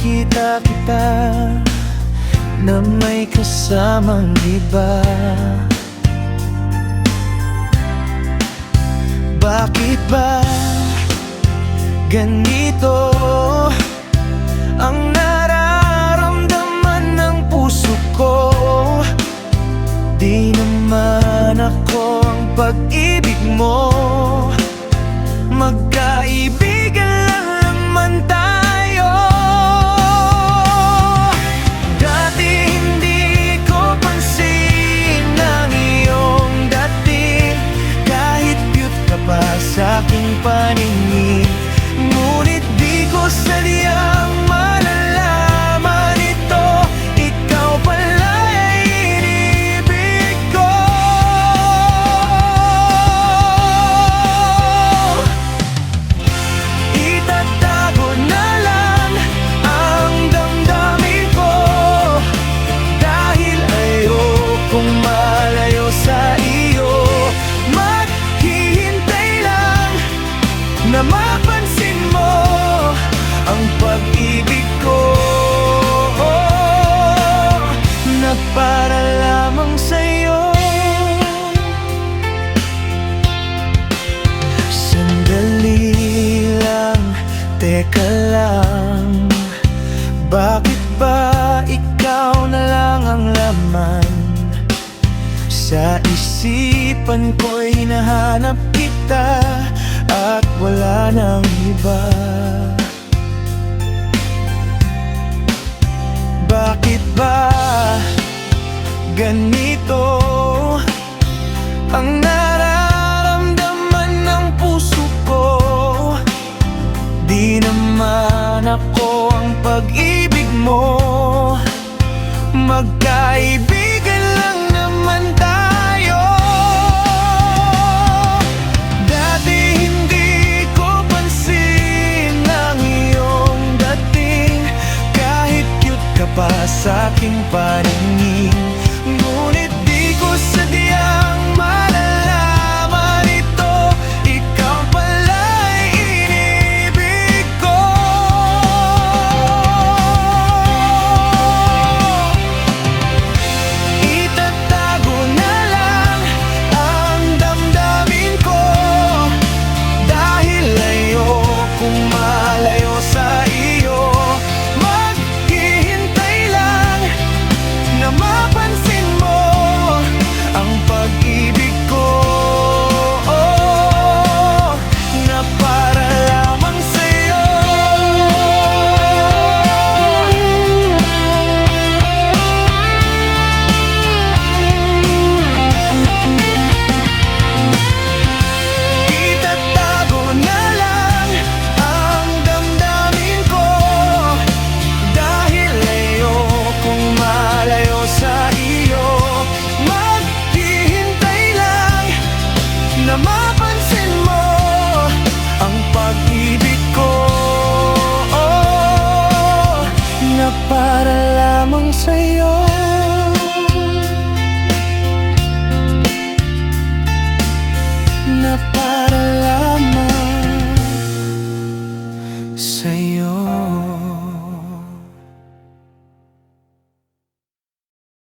makita kita na may kasamang iba. Bakit ba ganito ang nararamdaman ng puso ko? Di naman ako ang pag-ibig mo. Magkaibigan lang naman tayo. Dati hindi ko pansin ang iyong dating, kahit cute ka pa sa aking paningin. Ngunit di ko sadyang malalaman ito, ikaw pala ay inibig ko. Itatago na lang ang damdamin ko, dahil ayokong malayo sa iyo. Maghihintay lang na mapansin mo ang pag-ibig ko, na para lamang sa'yo. Sandali lang, teka lang, bakit ba ikaw na lang ang laman sa isipan ko'y hinahanap kita at wala nang iba? Bakit ba ganito ang nararamdaman ng puso ko? Di naman ako ang pag-ibig mo. Magkaibigan